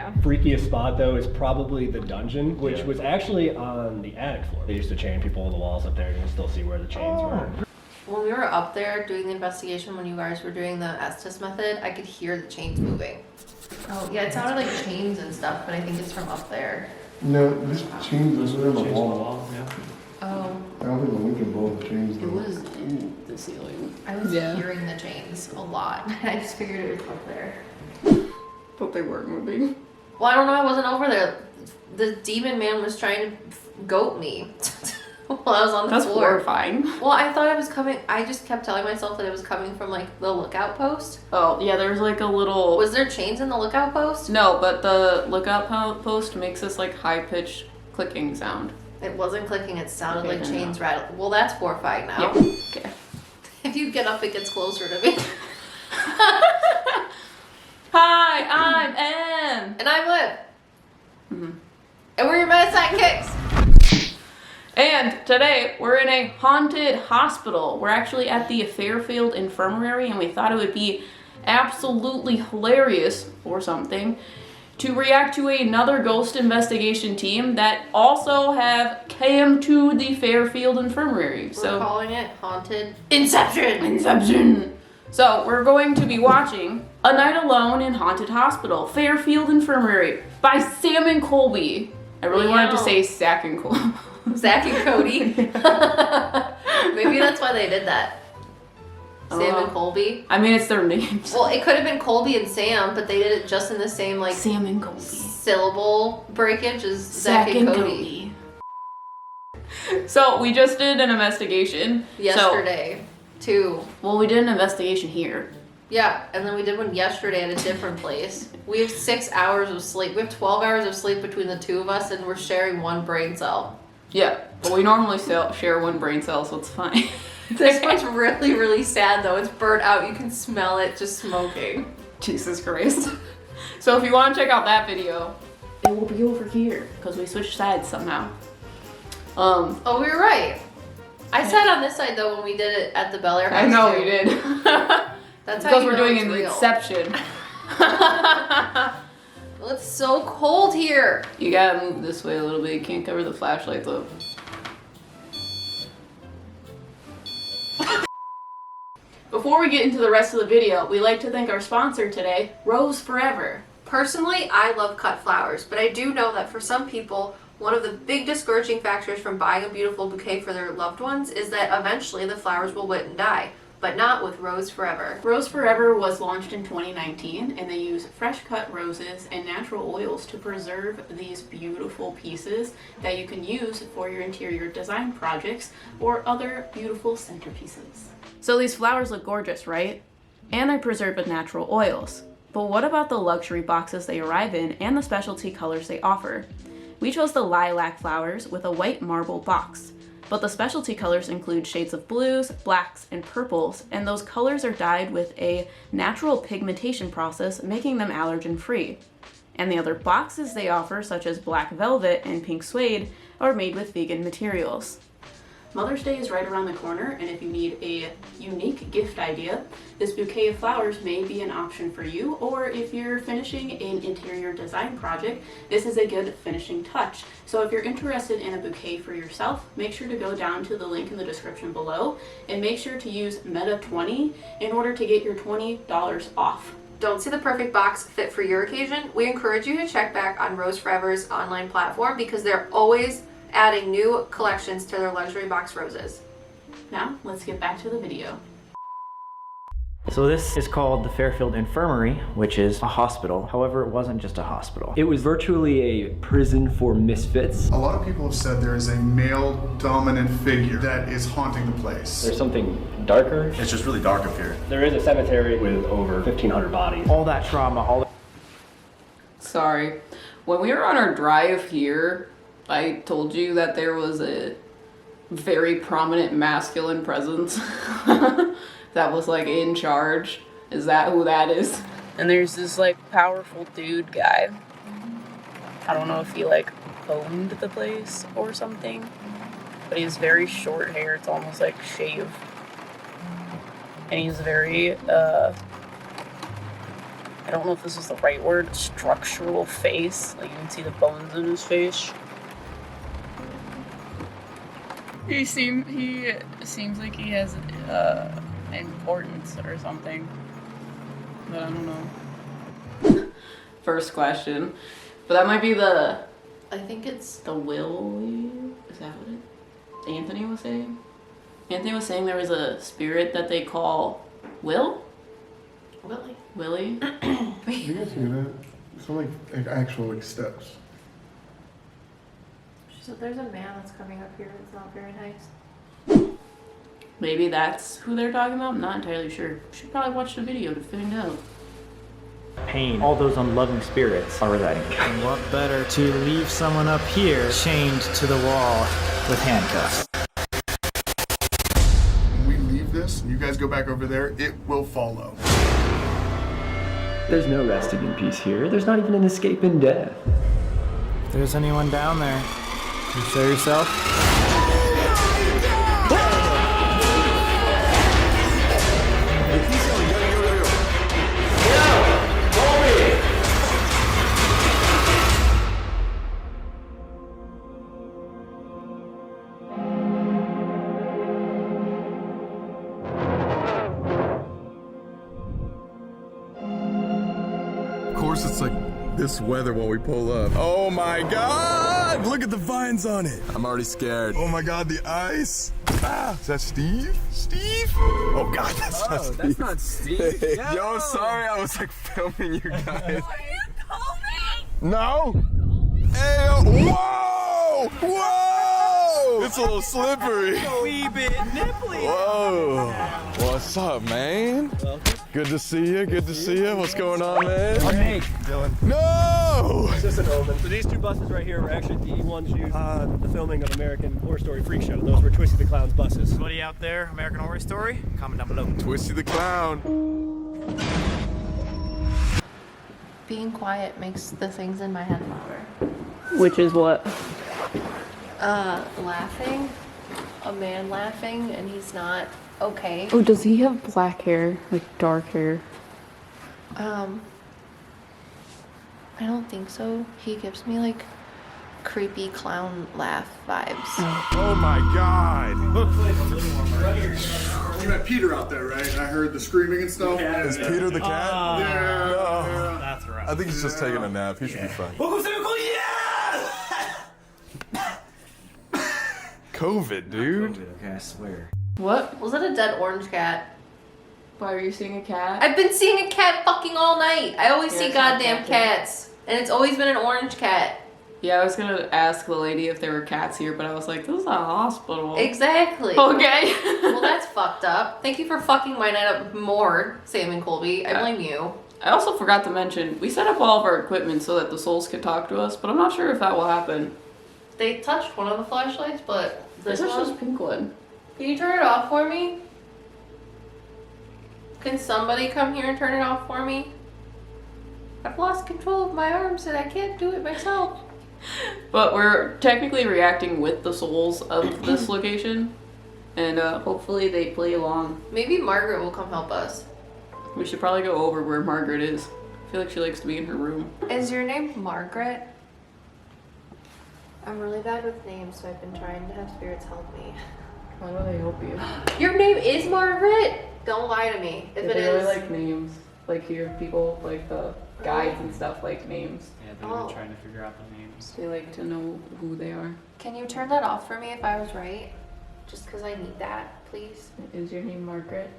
Yeah. Freakiest spot though is probably the dungeon, which was actually on the attic floor. They used to chain people to the walls up there. You can still see where the chains were. When we were up there doing the investigation, when you guys were doing the Estes method, I could hear the chains moving. Oh, yeah, it sounded like chains and stuff, but I think it's from up there. No, this chains are in the wall. Yeah. Oh. I don't think the link in both chains It though. was in the ceiling. I was hearing the chains a lot. I just figured it was up there. But they weren't moving. Well, I don't know. I wasn't over there. The demon man was trying to goat me while I was on the That's floor. horrifying. Well, I thought it was coming. I just kept telling myself that it was coming from like the lookout post. Oh, yeah, there's like a little... Was there chains in the lookout post? No, but the lookout post makes this like high-pitched clicking sound. It wasn't clicking. It sounded Okay, like then chains rattling. Well, that's horrifying now. Yeah. Okay. If you get up, it gets closer to me. Hi, I'm Em. And I'm Liv. Mm-hmm. And we're your PsycKicks. And today we're in a haunted hospital. We're actually at the Fairfield Infirmary, and we thought it would be absolutely hilarious or something to react to another ghost investigation team that also have came to the Fairfield Infirmary. We're calling it Haunted Inception. Inception. So we're going to be watching A Night Alone in Haunted Hospital, Fairfield Infirmary by Sam Colby. I really wanted to say Zach and Colby. Zach and Cody. Maybe that's why they did that. Sam and Colby. I mean, it's their names. Well, it could have been Colby and Sam, but they did it just in the same like Sam and Colby syllable breakage as Zach and Cody. So we just did an investigation Yesterday, too. Well, we did an investigation here. Yeah, and then we did one yesterday at a different place. We have 6 hours of sleep. We have 12 hours of sleep between the two of us, and we're sharing one brain cell. Yeah, but we normally share one brain cell, so it's fine. This one's really, really sad, though. It's burnt out. You can smell it just smoking. Jesus Christ. So if you want to check out that video, it will be over here, because we switched sides somehow. Oh, we were right. I sat on this side, though, when we did it at the Bel Air House. I know too. we did. That's because how you we're know doing it's an real. Inception. Well, it's so cold here. You gotta move this way a little bit. You can't cover the flashlights up. Before we get into the rest of the video, we'd like to thank our sponsor today, Rose Forever. Personally, I love cut flowers, but I do know that for some people, one of the big discouraging factors from buying a beautiful bouquet for their loved ones is that eventually the flowers will wit and die. But not with Rose Forever. Rose Forever was launched in 2019, and they use fresh cut roses and natural oils to preserve these beautiful pieces that you can use for your interior design projects or other beautiful centerpieces. So these flowers look gorgeous, right? And they're preserved with natural oils. But what about the luxury boxes they arrive in and the specialty colors they offer? We chose the lilac flowers with a white marble box. But the specialty colors include shades of blues, blacks, and purples, and those colors are dyed with a natural pigmentation process, making them allergen-free. And the other boxes they offer, such as black velvet and pink suede, are made with vegan materials. Mother's Day is right around the corner, and if you need a unique gift idea, this bouquet of flowers may be an option for you, or if you're finishing an interior design project, this is a good finishing touch. So if you're interested in a bouquet for yourself, make sure to go down to the link in the description below, and make sure to use META20 in order to get your $20 off. Don't see the perfect box fit for your occasion? We encourage you to check back on Rose Forever's online platform because they're always adding new collections to their luxury box roses. Now, let's get back to the video. So this is called the Fairfield Infirmary, which is a hospital. However, it wasn't just a hospital. It was virtually a prison for misfits. A lot of people have said there is a male dominant figure that is haunting the place. There's something darker. It's just really dark up here. There is a cemetery with over 1,500 bodies. All that trauma, all Sorry. When we were on our drive here, I told you that there was a very prominent masculine presence that was like in charge. Is that who that is? And there's this like powerful dude guy. I don't know if he like owned the place or something, but he has very short hair. It's almost like shaved. And he's very, I don't know if this is the right word, structural face. Like you can see the bones in his face. He seems like he has importance or something, but I don't know. First question, but that might be the. I think it's the Willie. Is that what Anthony was saying? Anthony was saying there was a spirit that they call Will. Willie. Willie. You guys see that? It's like actual like steps. So there's a man that's coming up here. It's not very nice. Maybe that's who they're talking about. I'm not entirely sure. Should probably watch the video to find out. Pain. All those unloving spirits are residing. And what better to leave someone up here chained to the wall with handcuffs? When we leave this, and you guys go back over there, it will follow. There's no resting in peace here. There's not even an escape in death. If there's anyone down there, you show yourself. Of course, it's like this weather while we pull up. Oh my God! Look at the vines on it. I'm already scared. Oh my God, the ice. Ah, is that Steve? Steve? Oh God, that's not Steve. That's not Steve. Yo, sorry, I was like filming you guys. Are you coming? No. Hey, whoa! Whoa! It's a little slippery. Wee bit nipply. Whoa. What's up, man? Good to see you. Good to see you. What's going on, man? Hey, Dylan. No! It's just an omen. So these two buses right here were actually the ones used on the filming of American Horror Story Freak Show. Those were Twisty the Clown's buses. Anybody out there, American Horror Story? Comment down below. Twisty the Clown. Being quiet makes the things in my head louder. Which is what? Laughing. A man laughing, and he's not okay. Oh, does he have black hair? Like dark hair? I don't think so. He gives me like creepy clown laugh vibes. Oh my God. You met Peter out there, right? I heard the screaming and stuff. Is Peter the cat? Yeah. That's right. I think he's just taking a nap. He should be fine. COVID, dude. Okay, I swear. What? Was that a dead orange cat? Why are you seeing a cat? I've been seeing a cat fucking all night. I always Yeah, see it's not goddamn that cat. cats. And it's always been an orange cat. Yeah, I was gonna ask the lady if there were cats here, but I was like, this is a hospital. Exactly. Okay. Well, that's fucked up. Thank you for fucking my night up more, Sam and Colby. I blame you. I also forgot to mention, we set up all of our equipment so that the souls can talk to us, but I'm not sure if that will happen. They touched one of the flashlights, but This this is one... just pink one. Can you turn it off for me? Can somebody come here and turn it off for me? I've lost control of my arms and I can't do it myself. But we're technically reacting with the souls of this location, and hopefully they play along. Maybe Margaret will come help us. We should probably go over where Margaret is. I feel like she likes to be in her room. Is your name Margaret? I'm really bad with names, so I've been trying to have spirits help me. Why do they help you? Your name is Margaret? Don't lie to me. If it They is... really like names. Like here, people like the guides and stuff like names. Yeah, they've been trying to figure out the names. They like to know who they are. Can you turn that off for me if I was right? Just because I need that, please. Is your name Margaret?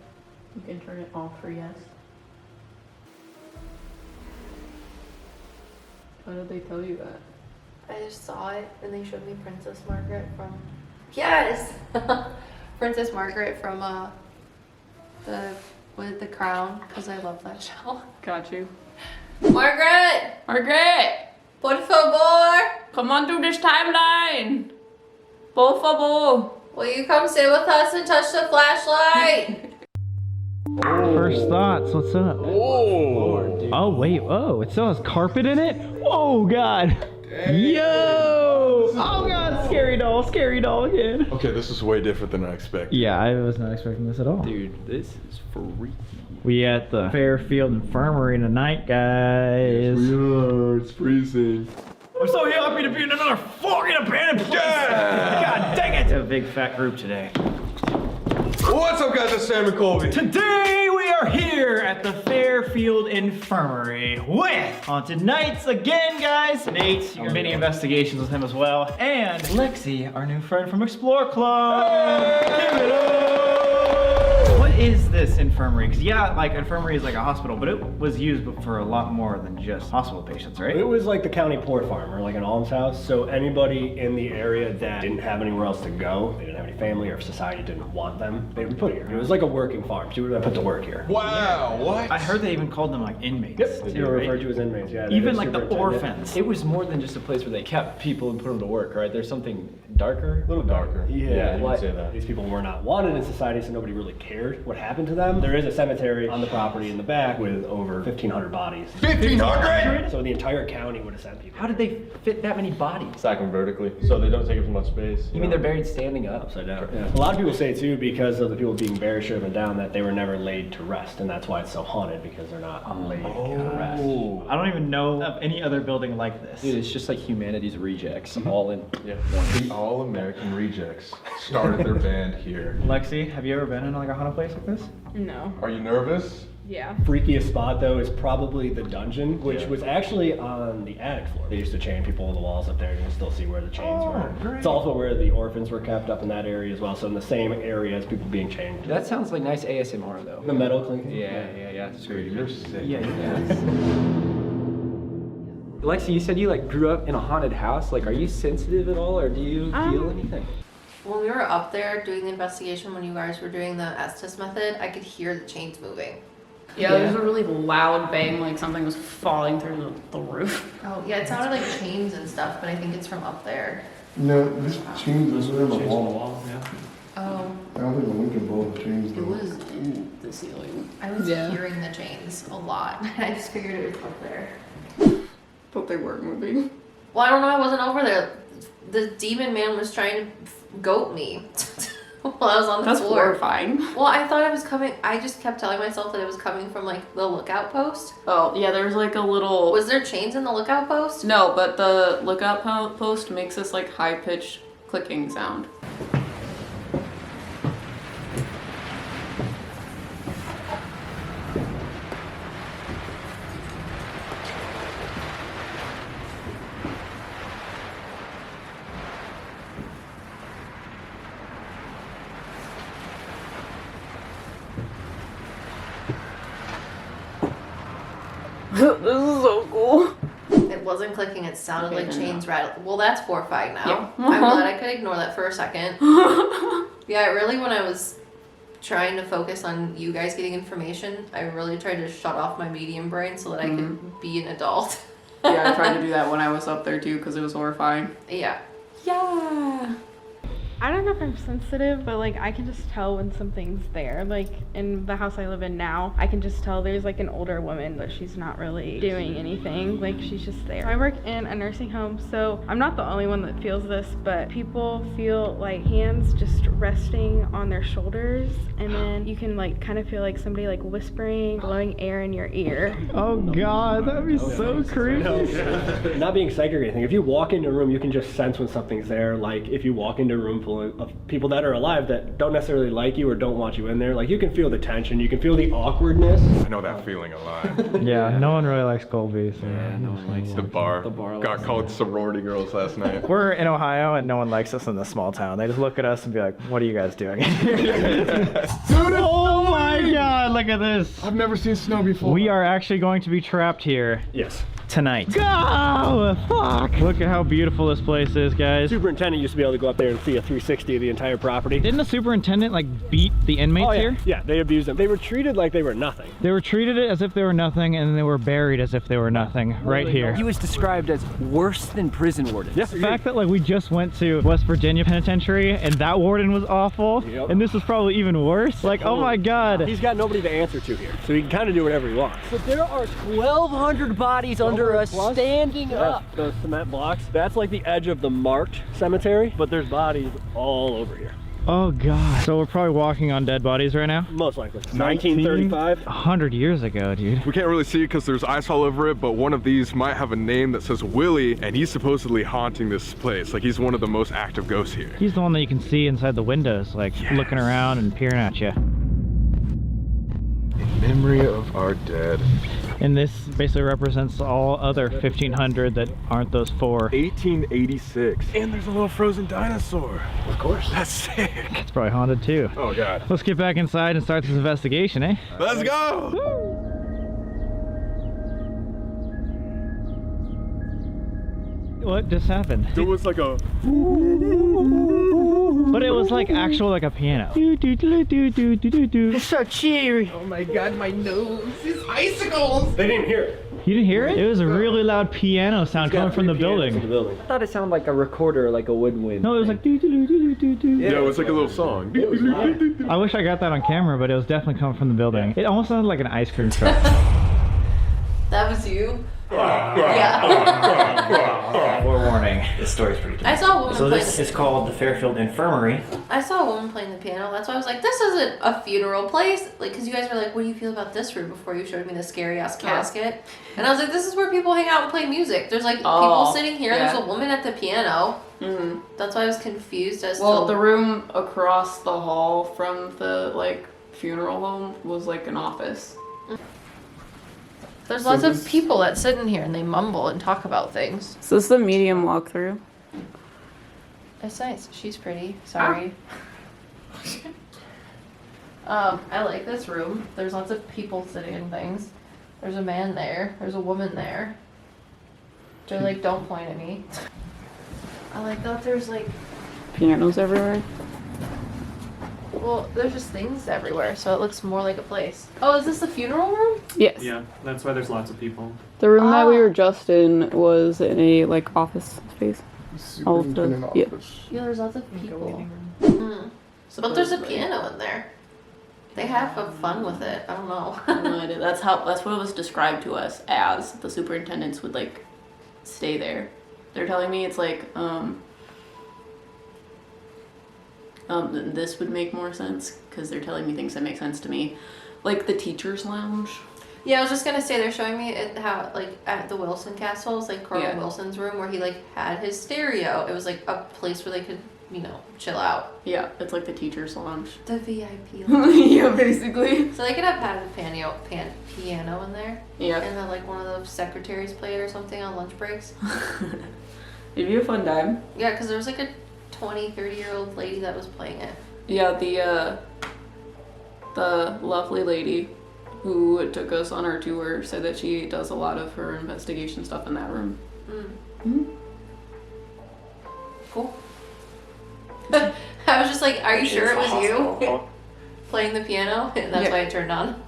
You can turn it off for yes. How did they tell you that? I just saw it and they showed me Princess Margaret from... Yes! Princess Margaret from the Crown, because I love that show. Got you. Margaret! Margaret! Por favor! Come on through this timeline! Por favor! Will you come sit with us and touch the flashlight? First thoughts, what's up? Whoa. Oh, wait, oh, it still has carpet in it? Oh, God. Yo! Oh, God, scary doll again. Okay, this is way different than I expected. Yeah, I was not expecting this at all. Dude, this is freaky. We at the Fairfield Infirmary tonight, guys. We are. It's freezing. I'm so happy to be in another fucking abandoned place. God dang it. It's a big fat group today. What's up, guys? It's Sam Colby. Today we are here at the Fairfield Infirmary with Haunted Nights again, guys. Nate, your mini investigations with him as well. And Lexi, our new friend from Explore Club. Give it up. What is this infirmary? Because yeah, like infirmary is like a hospital, but it was used for a lot more than just hospital patients, right? It was like the county poor farm or like an almshouse. So anybody in the area that didn't have anywhere else to go, they didn't have any family, or if society didn't want them, they would put here. It was like a working farm. So you would have put to work here. Wow, what? I heard they even called them like inmates. Yep, too, they were right? referred to as inmates. Yeah. Even like the orphans. It was more than just a place where they kept people and put them to work, right? There's something darker. A little darker. Yeah, you would say that. These people were not wanted in society, so nobody really cared what happened to them. There is a cemetery on the property in the back with over 1,500 bodies. 1,500? So the entire county would have sent people. How did they fit that many bodies? Stack them vertically, so they don't take up as much space. You mean they're buried standing up? Upside down. Yeah. A lot of people say too, because of the people being buried straight up and down, that they were never laid to rest, and that's why it's so haunted, because they're not laid to rest. I don't even know of any other building like this. Dude, it's just like humanity's rejects, all in one. The All-American Rejects started their band here. Lexi, have you ever been in like a haunted place like this? No. Are you nervous? Yeah. Freakiest spot though is probably the dungeon, which was actually on the attic floor. They used to chain people to the walls up there. You can still see where the chains were. Great. It's also where the orphans were kept, up in that area as well. So in the same area as people being chained. That sounds like nice ASMR though. The metal clinking. Yeah. It's Dude, you're sick. Yeah. Lexi, you said you like grew up in a haunted house. Like, are you sensitive at all, or do you feel anything? When we were up there doing the investigation, when you guys were doing the Estes method, I could hear the chains moving. Yeah, there was a really loud bang, like something was falling through the roof. Oh, yeah, it sounded like chains and stuff, but I think it's from up there. No, this chains was in the wall. Oh, I don't think the Lincoln Bowl chains It though. was in the ceiling. I was hearing the chains a lot. I just figured it was up there. But they weren't moving. Well, I don't know, I wasn't over there. The demon man was trying to goat me while I was on the That's floor. horrifying. Well, I thought it was coming. I just kept telling myself that it was coming from like the lookout post. Oh, yeah, there's like a little... Was there chains in the lookout post? No, but the lookout post makes this like high-pitched clicking sound. This is so cool. It wasn't clicking, it sounded like chains rattling. Well, that's horrifying now. Yeah. I'm glad I could ignore that for a second. Yeah, really, when I was trying to focus on you guys getting information, I really tried to shut off my medium brain so that I could be an adult. Yeah, I tried to do that when I was up there too, because it was horrifying. Yeah. Yeah. I don't know if I'm sensitive, but like I can just tell when something's there. Like in the house I live in now, I can just tell there's like an older woman, but she's not really doing anything. Like she's just there. I work in a nursing home, so I'm not the only one that feels this, but people feel like hands just resting on their shoulders, and then you can like kind of feel like somebody like whispering, blowing air in your ear. Oh God, that'd be so creepy. Not being psychic or anything, if you walk into a room, you can just sense when something's there. Like if you walk into a room full of people that are alive that don't necessarily like you or don't want you in there, like you can feel the tension, you can feel the awkwardness. I know that feeling a lot. Yeah, no one really likes Colby. So. Yeah, no one likes The bar. likes Got called sorority girls last night. We're in Ohio and no one likes us in this small town. They just look at us and be like, what are you guys doing? Oh my God, look at this. I've never seen snow before. We are actually going to be trapped here Yes. tonight. Go! Fuck! Look at how beautiful this place is, guys. Superintendent used to be able to go up there and see a 360 of the entire property. Didn't the superintendent like beat the inmates here? Yeah, they abused them. They were treated like they were nothing. They were treated as if they were nothing, and they were buried as if they were nothing right here. He was described as worse than prison wardens. Yeah. The fact that like we just went to West Virginia Penitentiary and that warden was awful, Yep. and this is probably even worse. Like, oh my God. He's got nobody to answer to here, so he can kind of do whatever he wants. But there are 1,200 bodies under us standing up. Those cement blocks, that's like the edge of the marked cemetery, but there's bodies all over here. Oh god. So we're probably walking on dead bodies right now? Most likely. 1935. 100 years ago, dude. We can't really see it because there's ice all over it, but one of these might have a name that says Willie, and he's supposedly haunting this place. Like, he's one of the most active ghosts here. He's the one that you can see inside the windows, like looking around and peering at you. In memory of our dead. And this basically represents all other 1500 that aren't those four. 1886. And there's a little frozen dinosaur. Of course. That's sick. It's probably haunted too. Oh god. Let's get back inside and start this investigation, eh? Let's go! Woo! What just happened? There was like a... But it was like actual, like a piano. It's so cheery. Oh my god, my nose is icicles! They didn't hear it. You didn't hear it? It was a really loud piano sound coming from the building. I thought it sounded like a recorder, like a woodwind. No, it was like Yeah, it was like a little song. I wish I got that on camera, but it was definitely coming from the building. It almost sounded like an ice cream truck. That was you? Forewarning, this story's pretty good. I saw a woman So playing this is called the Fairfield Infirmary. I saw a woman playing the piano. That's why I was like, this isn't a funeral place. Like, because you guys were like, what do you feel about this room before you showed me the scary ass casket? And I was like, this is where people hang out and play music. There's like people sitting here. Yeah. There's a woman at the piano. Mm-hmm. That's why I was confused as Well, to... the room across the hall from the like funeral home was like an office. There's lots of people that sit in here and they mumble and talk about things. So this is the medium walkthrough. It's nice. She's pretty. Sorry. I like this room. There's lots of people sitting in things. There's a man there. There's a woman there. They're like, don't point at me. I like that there's like... Pianos everywhere. Well, there's just things everywhere, so it looks more like a place. Oh, is this the funeral room? Yes. Yeah, that's why there's lots of people. The room that we were just in was in a like office space. Superintendent office. Yeah, there's lots of people. But there's a piano in there. They have fun with it. I don't know. I have no idea. That's what it was described to us as. The superintendents would like stay there. They're telling me it's like this would make more sense because they're telling me things that make sense to me, like the teacher's lounge. Yeah, I was just gonna say they're showing me how like at the Wilson Castle, it's like Colonel Wilson's room where he like had his stereo. It was like a place where they could, you know, chill out. Yeah, it's like the teacher's lounge. The VIP lounge. Yeah, basically. So they could have had a piano in there. Yeah. And then like one of the secretaries play it or something on lunch breaks. It'd be a fun time. Yeah, because there was like a 30-year-old lady that was playing it. Yeah, the lovely lady who took us on our tour said that she does a lot of her investigation stuff in that room. Mm-hmm. Cool. I was just like, are you sure it was you playing the piano? And that's why it turned on.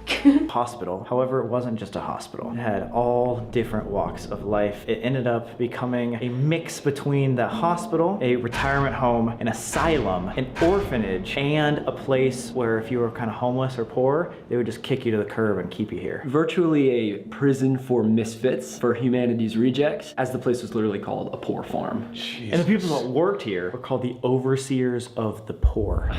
Hospital. However, it wasn't just a hospital. It had all different walks of life. It ended up becoming a mix between the hospital, a retirement home, an asylum, an orphanage, and a place where if you were kind of homeless or poor, they would just kick you to the curb and keep you here. Virtually a prison for misfits, for humanity's rejects, as the place was literally called a poor farm. Jesus. And the people that worked here were called the overseers of the poor.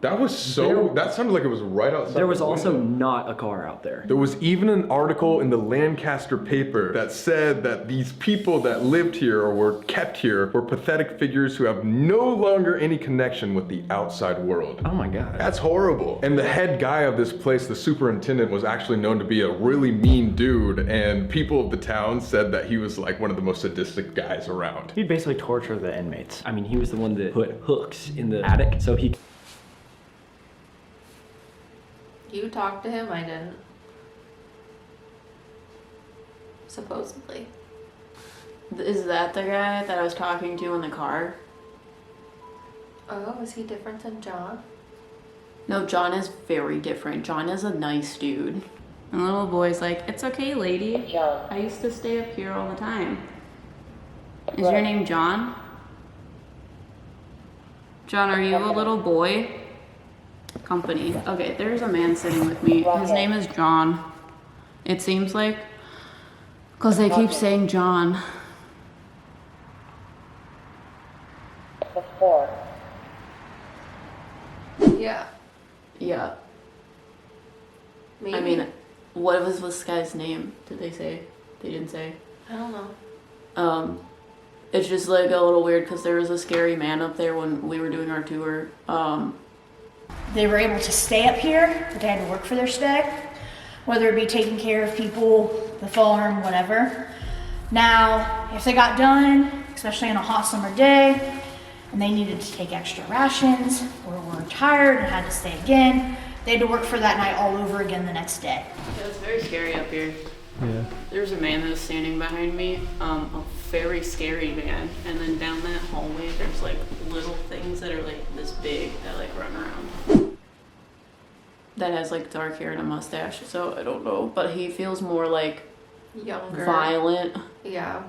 That was so, that sounded like it was right outside. There was also not a car out there. There was even an article in the Lancaster paper that said that these people that lived here or were kept here were pathetic figures who have no longer any connection with the outside world. Oh my god. That's horrible. And the head guy of this place, the superintendent, was actually known to be a really mean dude, and people of the town said that he was like one of the most sadistic guys around. He'd basically torture the inmates. I mean, he was the one that put hooks in the attic so he... You talked to him? I didn't. Supposedly. Is that the guy that I was talking to in the car? Oh, is he different than John? No, John is very different. John is a nice dude. And the little boy's like, it's okay, lady. I used to stay up here all the time. Is your name John? John, are you a little boy? Company. Okay, there's a man sitting with me. His name is John. It seems like. Because they keep saying John. what was this guy's name? Did they say? They didn't say. I don't know. It's just like a little weird because there was a scary man up there when we were doing our tour. They were able to stay up here, but they had to work for their stay, whether it be taking care of people, the farm, whatever. Now, if they got done, especially on a hot summer day, and they needed to take extra rations, or were tired and had to stay again, they had to work for that night all over again the next day. It was very scary up here. Yeah. There's a man that was standing behind me, a very scary man, and then down that hallway there's like little things that are like this big that like run around. That has like dark hair and a mustache, so I don't know, but he feels more like Younger. violent. Yeah.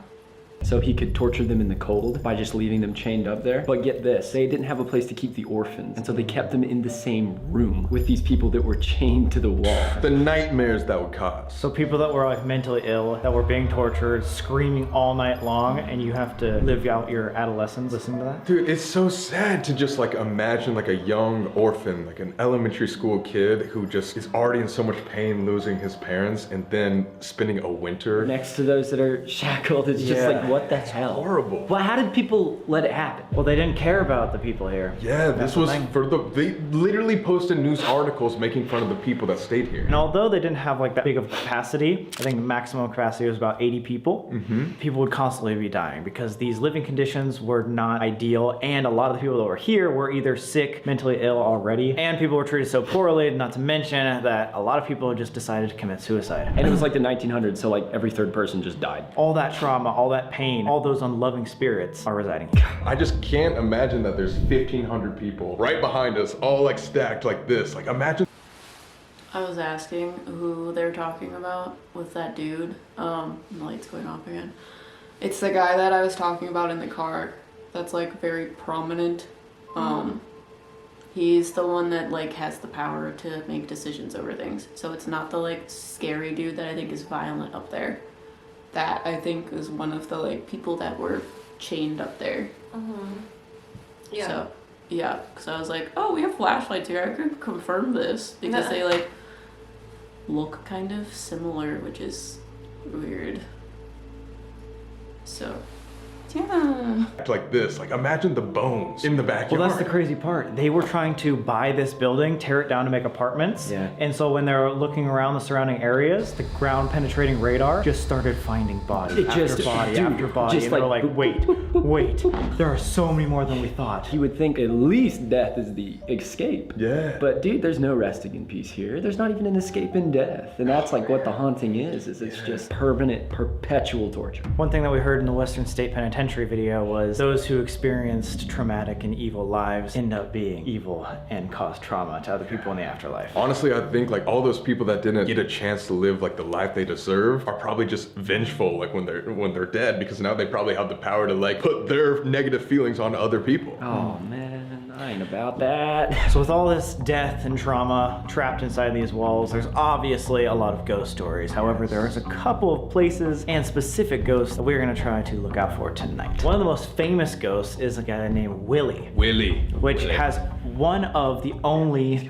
So he could torture them in the cold by just leaving them chained up there. But get this, they didn't have a place to keep the orphans, and so they kept them in the same room with these people that were chained to the wall. The nightmares that would cause. So people that were like mentally ill, that were being tortured, screaming all night long, and you have to live out your adolescence listening to that? Dude, it's so sad to just like imagine like a young orphan, like an elementary school kid who just is already in so much pain losing his parents and then spending a winter Next to those that are shackled, it's just like, what the hell? Horrible. Well, how did people let it happen? Well, they didn't care about the people here. Yeah, this was they literally posted news articles making fun of the people that stayed here. And although they didn't have like that big of capacity, I think the maximum capacity was about 80 people, people would constantly be dying because these living conditions were not ideal, and a lot of the people that were here were either sick, mentally ill already, and people were treated so poorly, not to mention that a lot of people just decided to commit suicide. And it was like the 1900s, so like every third person just died. All that trauma, all that pain, all those unloving spirits are residing. I just can't imagine that there's 1,500 people right behind us, all like stacked like this. Like imagine. I was asking who they're talking about with that dude. The light's going off again. It's the guy that I was talking about in the car. That's like very prominent. He's the one that like has the power to make decisions over things. So it's not the like scary dude that I think is violent up there. That I think is one of the like people that were chained up there. Yeah. So yeah, because I was like, oh, we have flashlights here. I could confirm this because they like look kind of similar, which is weird. So yeah. Like this, like imagine the bones in the backyard. Well, that's the crazy part. They were trying to buy this building, tear it down to make apartments. Yeah. And so when they were looking around the surrounding areas, the ground penetrating radar just started finding body after body after body. Just and they were like, wait, there are so many more than we thought. You would think at least death is the escape. Yeah. But dude, there's no resting in peace here. There's not even an escape in death. And that's like what the haunting is it's just permanent, perpetual torture. One thing that we heard in the Western State Penitentiary video was those who experienced traumatic and evil lives end up being evil and cause trauma to other people in the afterlife. Honestly, I think like all those people that didn't get a chance to live like the life they deserve are probably just vengeful like when they're dead, because now they probably have the power to like put their negative feelings on other people. Oh man, I ain't about that. So with all this death and trauma trapped inside these walls, there's obviously a lot of ghost stories. However, there's a couple of places and specific ghosts that we're gonna try to look out for tonight. One of the most famous ghosts is a guy named Willie. Which has one of the only... Do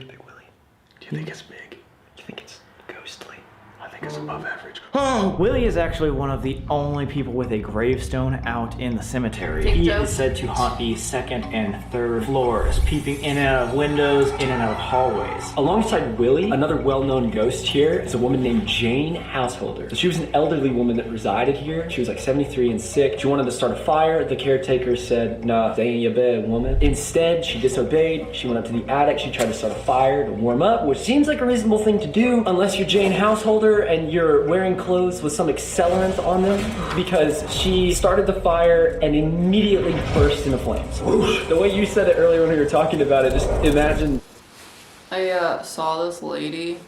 you think it's big? Do you think it's ghostly? I think it's above average. Oh! Willie is actually one of the only people with a gravestone out in the cemetery. He is said to haunt the second and third floors, peeping in and out of windows, in and out of hallways. Alongside Willie, another well-known ghost here is a woman named Jane Householder. So she was an elderly woman that resided here. She was like 73 and sick. She wanted to start a fire. The caretaker said, nah, stay in your bed, woman. Instead, she disobeyed. She went up to the attic. She tried to start a fire to warm up, which seems like a reasonable thing to do unless you're Jane Householder and you're wearing clothes with some accelerant on them, because she started the fire and immediately burst into flames. The way you said it earlier when we were talking about it, just imagine. I saw this lady,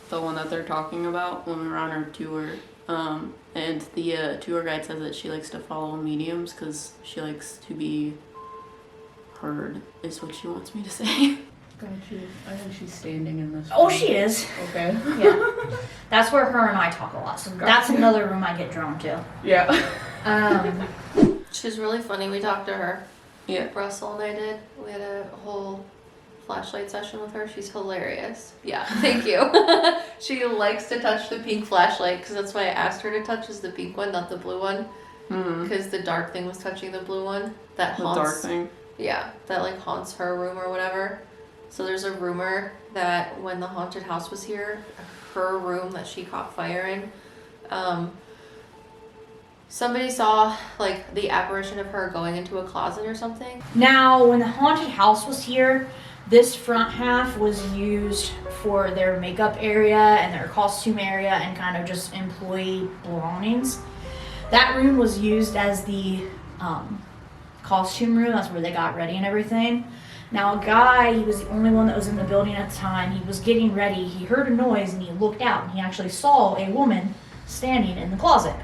the one that they're talking about, when we were on our tour. And the tour guide says that she likes to follow mediums because she likes to be heard, is what she wants me to say. I think she's standing in this Oh, room. she is. Okay. Yeah. That's where her and I talk a lot. So that's another room I get drawn to. Yeah. She's really funny. We talked to her. Yeah. Russell and I did. We had a whole flashlight session with her. She's hilarious. Yeah, thank you. She likes to touch the pink flashlight because that's why I asked her to touch is the pink one, not the blue one. Because the dark thing was touching the blue one. That haunts. The dark thing? Yeah, that like haunts her room or whatever. So there's a rumor that when the haunted house was here, her room that she caught fire in, somebody saw like the apparition of her going into a closet or something. Now, when the haunted house was here, this front half was used for their makeup area and their costume area and kind of just employee belongings. That room was used as the costume room. That's where they got ready and everything. Now, a guy, he was the only one that was in the building at the time. He was getting ready. He heard a noise and he looked out and he actually saw a woman standing in the closet.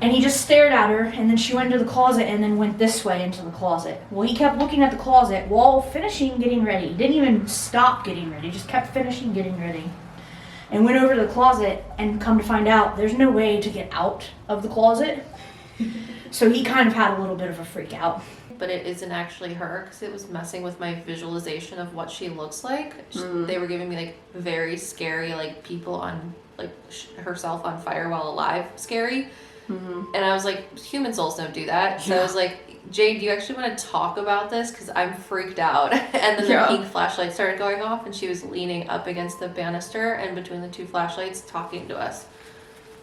And he just stared at her, and then she went into the closet and then went this way into the closet. Well, he kept looking at the closet while finishing getting ready. He didn't even stop getting ready, just kept finishing getting ready. And went over to the closet, and come to find out, there's no way to get out of the closet. So he kind of had a little bit of a freak out. But it isn't actually her, because it was messing with my visualization of what she looks like. They were giving me like very scary, like people on, like herself on fire while alive, scary. And I was like, human souls don't do that. So I was like, Jane, do you actually want to talk about this? Because I'm freaked out. And then the pink flashlight started going off and she was leaning up against the banister and between the two flashlights talking to us.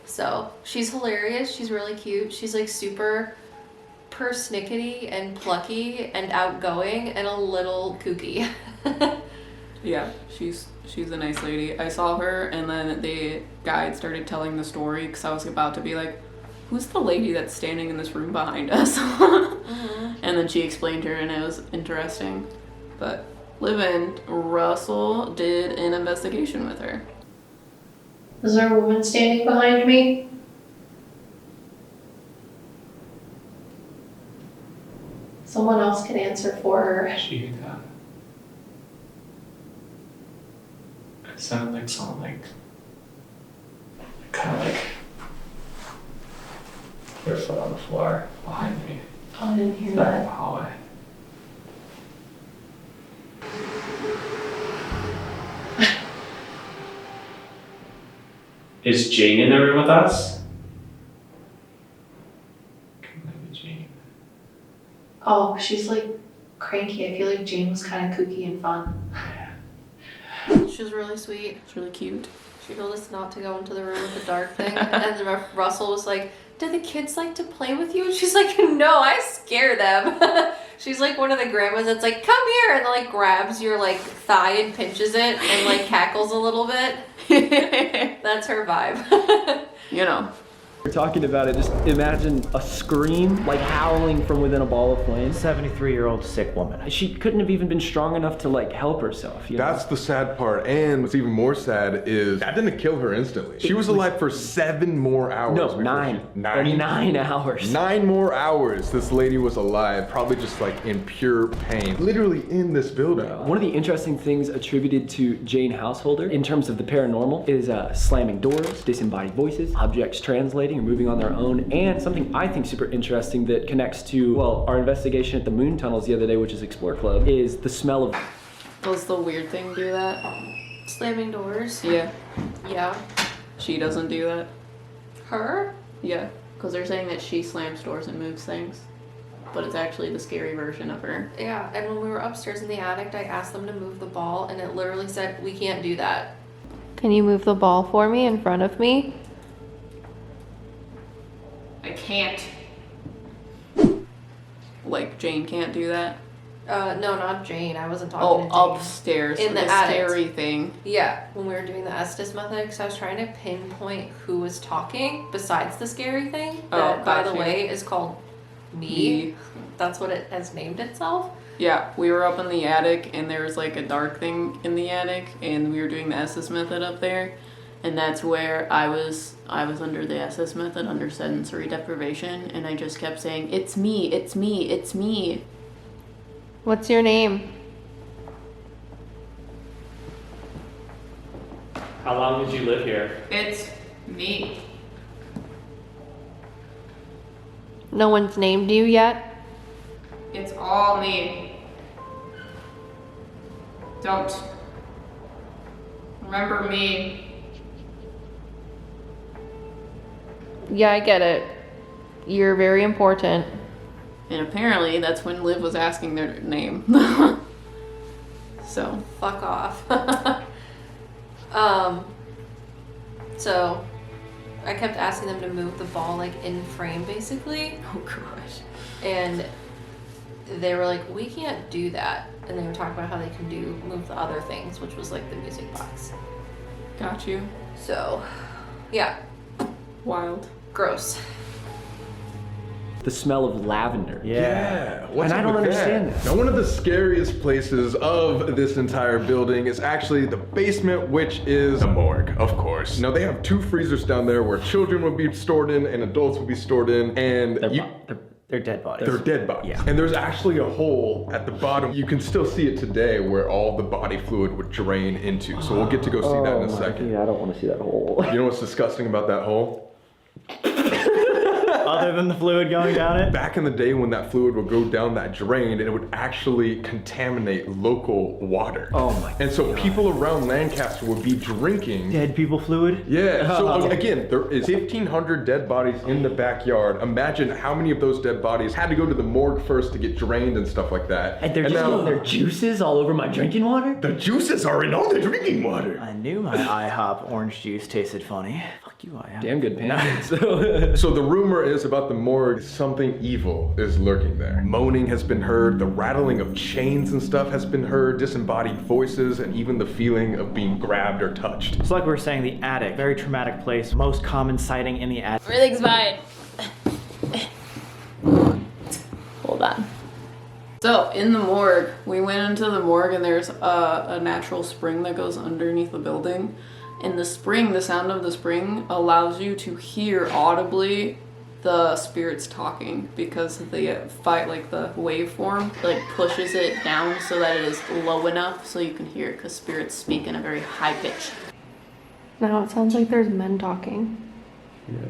So she's hilarious. She's really cute. She's like super persnickety and plucky and outgoing and a little kooky. Yeah, she's a nice lady. I saw her and then the guide started telling the story because I was about to be like, who's the lady that's standing in this room behind us? And then she explained her and it was interesting. But Liv and Russell did an investigation with her. Is there a woman standing behind me? Someone else can answer for her. It sounded like someone like kind of like their foot on the floor behind me. Oh, I didn't hear Back in that. the hallway. Is Jane in the room with us? Jane. Oh, she's like cranky. I feel like Jane was kind of kooky and fun. She was really sweet. It's really cute. She told us not to go into the room with the dark thing. And then Russell was like, do the kids like to play with you? And she's like, no, I scare them. She's like one of the grandmas that's like, come here. And then like grabs your like thigh and pinches it and like cackles a little bit. That's her vibe. You know. We're talking about it, just imagine a scream, like howling from within a ball of flame. 73-year-old sick woman. She couldn't have even been strong enough to like help herself. You know? That's the sad part. And what's even more sad is that didn't kill her instantly. She was alive for 7 more hours. No, 9. 9 hours. 9 more hours this lady was alive, probably just like in pure pain. Literally in this building. One of the interesting things attributed to Jane Householder in terms of the paranormal is slamming doors, disembodied voices, objects translating or moving on their own, and something I think super interesting that connects to, well, our investigation at the moon tunnels the other day, which is Explore Club, is the smell of... Does the weird thing do that? Slamming doors. Yeah. Yeah. She doesn't do that. Her? Yeah. Because they're saying that she slams doors and moves things. But it's actually the scary version of her. Yeah, and when we were upstairs in the attic, I asked them to move the ball, and it literally said, we can't do that. Can you move the ball for me in front of me? I can't. Like, Jane can't do that? No, not Jane. I wasn't talking to Jane. Oh, upstairs. In the scary attic. thing. Yeah, when we were doing the Estes method, because I was trying to pinpoint who was talking besides the scary thing. That, by the way, is called me. That's what it has named itself. Yeah, we were up in the attic, and there was like a dark thing in the attic, and we were doing the Estes method up there. And that's where I was under the Estes method, under sensory deprivation, and I just kept saying, it's me, it's me, it's me. What's your name? How long did you live here? It's me. No one's named you yet? It's all me. Don't. Remember me. Yeah, I get it. You're very important. And apparently that's when Liv was asking their name. So. Fuck off. So I kept asking them to move the ball like in frame basically. Oh gosh. And they were like, we can't do that. And they were talking about how they can move the other things, which was like the music box. Got you. So, yeah. Wild. Gross. The smell of lavender. Yeah. What's And I up don't with understand that? this. Now, one of the scariest places of this entire building is actually the basement, which is the morgue, of course. Now, they have 2 freezers down there where children will be stored in and adults will be stored in, and They're dead bodies. they're dead bodies. Yeah. And there's actually a hole at the bottom. You can still see it today where all the body fluid would drain into. So we'll get to go see that in a second. I don't want to see that hole. You know what's disgusting about that hole? Other than the fluid going down it? Back in the day when that fluid would go down that drain, and it would actually contaminate local water. Oh my And so people around Lancaster would be drinking. Dead people fluid? Yeah, so again, there is 1,500 dead bodies in the backyard. Imagine how many of those dead bodies had to go to the morgue first to get drained and stuff like that. And they're just getting their juices all over my drinking water? The juices are in all the drinking water. I knew my IHOP orange juice tasted funny. Fuck you, IHOP. Damn good pancakes. So the rumor is about the morgue, something evil is lurking there. Moaning has been heard, the rattling of chains and stuff has been heard, disembodied voices, and even the feeling of being grabbed or touched. It's like we were saying, the attic. Very traumatic place. Most common sighting in the attic. Everything's fine. Hold on. So in the morgue, we went into the morgue and there's a natural spring that goes underneath the building. And the spring, the sound of the spring allows you to hear audibly the spirits talking because they fight like the waveform like pushes it down so that it is low enough so you can hear it because spirits speak in a very high pitch. Now it sounds like there's men talking. Yeah.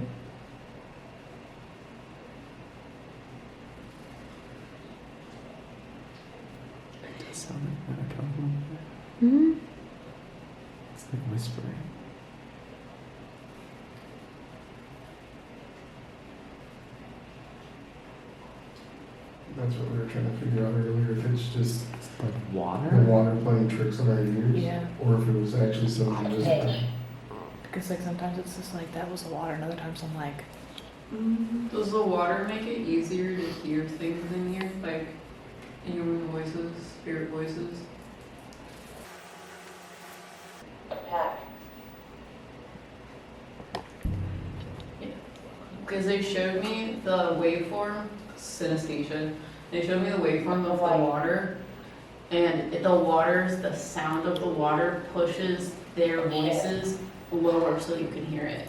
It does sound like when I come from Hmm? It's like whispering. That's what we were trying to figure out earlier, if it's just Like water? the water playing tricks on our ears, Yeah. or if it was actually something invisible. Because like sometimes it's just like that was the water, and other times I'm like, Does the water make it easier to hear things in here, like human voices, spirit voices? Because they showed me the waveform, synesthesia. They showed me the waveform of the water, and the sound of the water pushes their voices lower so you can hear it.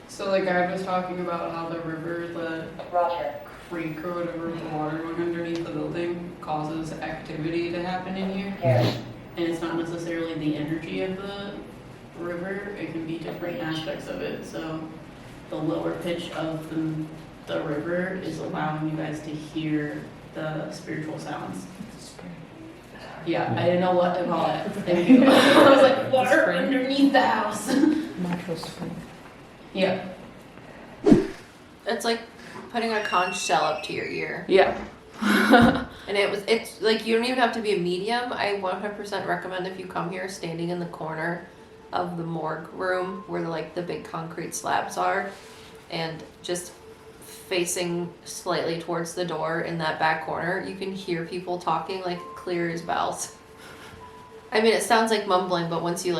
So the guy was talking about how the river, the creek or whatever, the water going underneath the building causes activity to happen in here. And it's not necessarily the energy of the river, it can be different aspects of it. So the lower pitch of the river is allowing you guys to hear the spiritual sounds. Yeah, I didn't know what to call it. Thank you. I was like, water underneath the house. natural spring. Yeah. It's like putting a conch shell up to your ear. Yeah. And it's like you don't even have to be a medium. I 100% recommend if you come here standing in the corner of the morgue room where the big concrete slabs are and just facing slightly towards the door in that back corner, you can hear people talking like clear as bells. I mean, it sounds like mumbling, but once you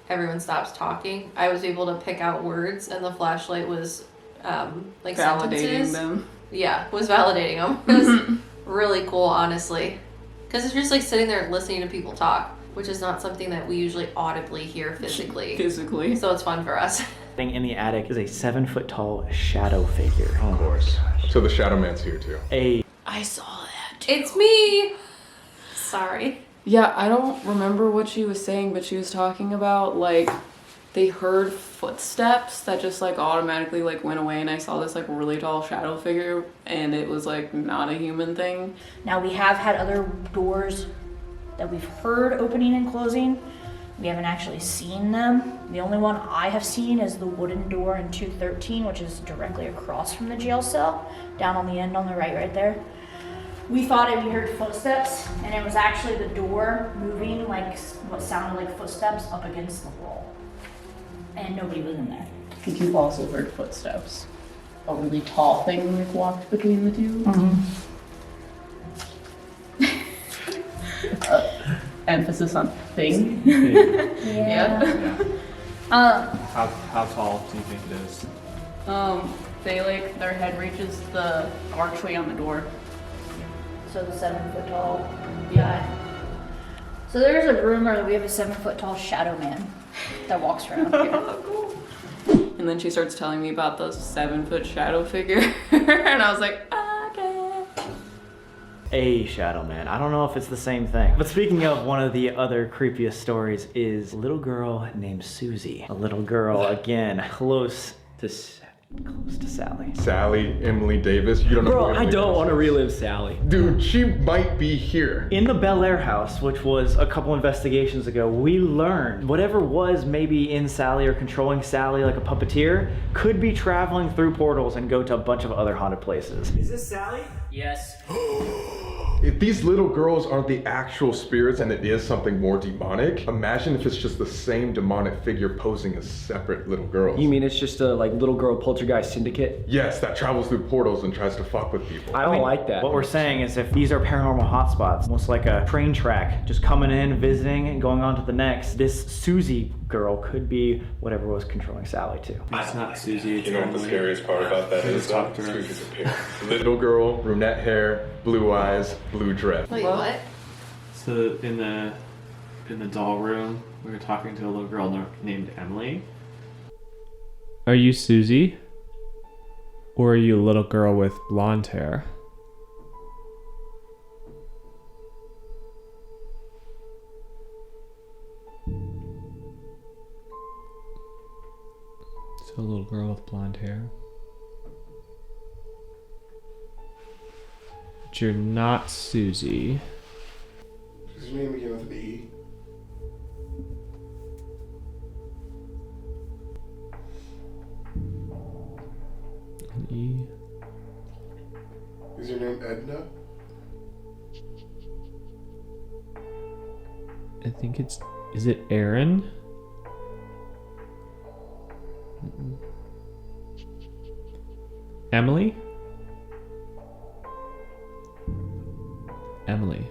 everyone stops talking, I was able to pick out words and the flashlight was Validating sentences. them. Yeah, was validating them. It was really cool, honestly. Because it's just sitting there listening to people talk, which is not something that we usually audibly hear physically. So it's fun for us. In the attic is a 7-foot tall shadow figure. Of course. So the Shadow Man's here too. I saw that too. It's me! Sorry. Yeah, I don't remember what she was saying, but she was talking about they heard footsteps that just automatically went away, and I saw this really tall shadow figure, and it was not a human thing. Now we have had other doors that we've heard opening and closing. We haven't actually seen them. The only one I have seen is the wooden door in 213, which is directly across from the jail cell, down on the end on the right there. We thought we heard footsteps, and it was actually the door moving like what sounded like footsteps up against the wall. And nobody was in there. I think you've also heard footsteps. A really tall thing like walked between the two. Emphasis on thing. Yeah. How tall do you think it is? They like their head reaches the archway on the door. So the 7 foot tall guy. So there's a rumor that we have a 7 foot tall shadow man that walks around here. And then she starts telling me about the 7 foot shadow figure, and I was like, okay. A shadow man. I don't know if it's the same thing. But speaking of, one of the other creepiest stories is a little girl named Susie. A little girl, again, close to Sally. Sally, Emily Davis. You don't know. Bro, who I Emily don't Davis want to is. relive Sally. Dude, she might be here. In the Bel Air house, which was a couple investigations ago, we learned whatever was maybe in Sally or controlling Sally like a puppeteer could be traveling through portals and go to a bunch of other haunted places. Is this Sally? Yes. If these little girls aren't the actual spirits and it is something more demonic, imagine if it's just the same demonic figure posing as separate little girls. You mean it's just a like little girl poltergeist syndicate? Yes, that travels through portals and tries to fuck with people. I don't like that. What we're saying is if these are paranormal hotspots, almost like a train track, just coming in, visiting, and going on to the next, this Susie girl could be whatever was controlling Sally too. It's not Susie. It's You know what the Emily. scariest part about that I is? just talked to her. Susie disappeared. Little girl, brunette hair, blue eyes, blue dress. Wait, what? So in the doll room, we were talking to a little girl named Emily. Are you Susie? Or are you a little girl with blonde hair? So a little girl with blonde hair. But you're not Susie. Does your name begin with an E? An E. Is your name Edna? I think it's... Is it Aaron? Emily? Emily.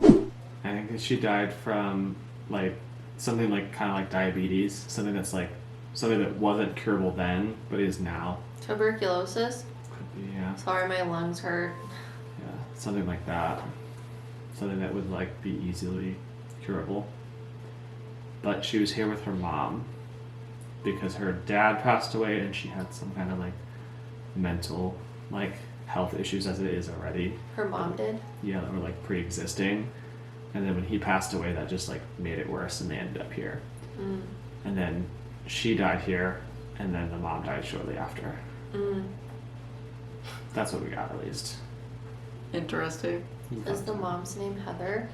I think that she died from like something like kind of like diabetes, something that's like something that wasn't curable then but is now. Tuberculosis? Could be, yeah. Sorry, my lungs hurt. Yeah, something like that. Something that would like be easily curable. But she was here with her mom because her dad passed away and she had some kind of like mental like health issues as it is already. Her mom did? Yeah, that were like pre-existing. And then when he passed away, that just like made it worse and they ended up here. Mm. And then she died here and then the mom died shortly after. Mm. That's what we got at least. Interesting. Is the mom's name Heather?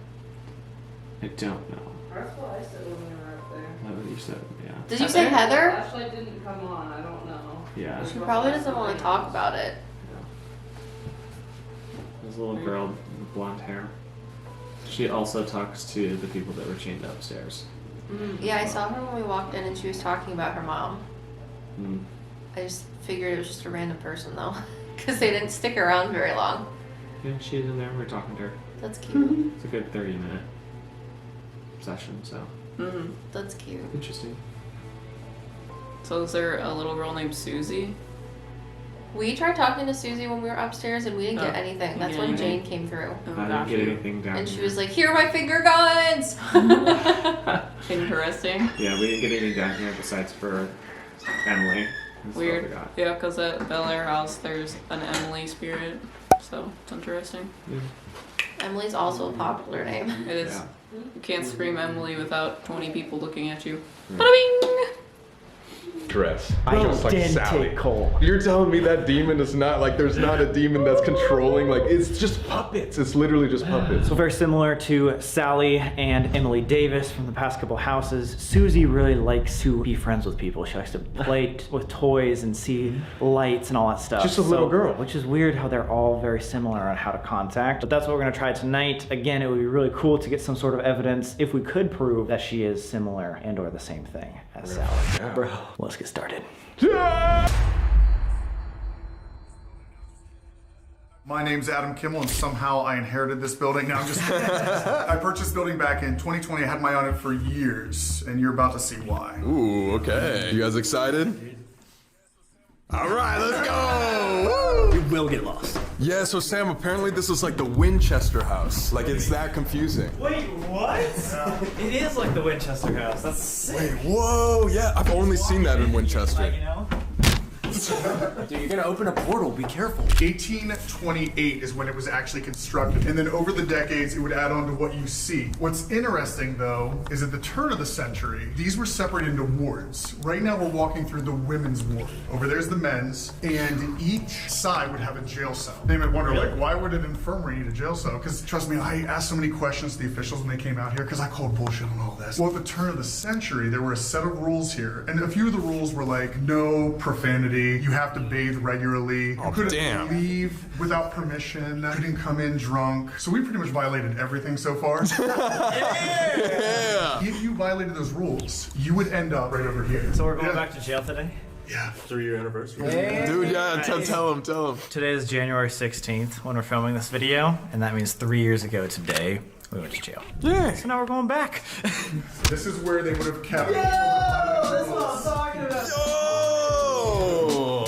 I don't know. That's what I said when we were up there. That's what you said, yeah. Did you say Heather? Flashlight didn't come on, I don't know. Yeah. She probably doesn't want to talk about it. There's a little girl with blonde hair. She also talks to the people that were chained upstairs. Yeah, I saw her when we walked in and she was talking about her mom. Mm. I just figured it was just a random person though, because they didn't stick around very long. Yeah, she's in there. We're talking to her. That's cute. It's a good 30-minute session, so. Mm-hmm. That's cute. Interesting. So is there a little girl named Susie? We tried talking to Susie when we were upstairs and we didn't get Oh, anything. you That's didn't when get Jane came through. I didn't get anything down And she here. was like, "Here are my finger guns!" Interesting. Yeah, we didn't get anything down here besides for Emily. That's what we Weird. got. Yeah, because at Bel Air House there's an Emily spirit. So it's interesting. Yeah. Emily's also a popular name. It is. Yeah. You can't scream Emily without 20 people looking at you. Right. Bada bing! dress. Bro, Just like Sally. identical. You're telling me that demon is not like there's not a demon that's controlling, like it's just puppets. It's literally just puppets. So very similar to Sally and Emily Davis from the past couple houses, Susie really likes to be friends with people. She likes to play with toys and see lights and all that stuff. Just a little girl. Which is weird how they're all very similar on how to contact. But that's what we're gonna try tonight. Again, it would be really cool to get some sort of evidence if we could prove that she is similar and or the same thing as Sally. Yeah. Bro, let's get started. My name's Adam Kimmel, and somehow I inherited this building. Now I'm just I purchased this building back in 2020. I had my eye on it for years, and you're about to see why. Ooh, okay. You guys excited? All right, let's go! Woo! You will get lost. Yeah, so Sam, apparently this is like the Winchester house. Like, it's that confusing. Wait, what? It is like the Winchester house. That's sick. Wait, whoa, yeah, I've only seen that in Winchester. You know? Dude, you're gonna open a portal, be careful. 1828 is when it was actually constructed, and then over the decades it would add on to what you see. What's interesting though is at the turn of the century, these were separated into wards. Right now we're walking through the women's ward. Over there's the men's, and each side would have a jail cell. They might wonder, like, why would an infirmary need a jail cell? Because trust me, I asked so many questions to the officials when they came out here, because I called bullshit on all this. Well, at the turn of the century, there were a set of rules here, and a few of the rules were like, no profanity, you have to bathe regularly, you couldn't leave without permission, you couldn't come in drunk. So we pretty much violated everything so far. Yeah. If you violated those rules, you would end up right over here. So we're going back to jail today? Yeah. 3-year anniversary. Dude, yeah, tell him. Today is January 16th when we're filming this video, and that means 3 years ago today, we went to jail. Yeah. So now we're going back. This is where they would have kept. That's what I'm talking about.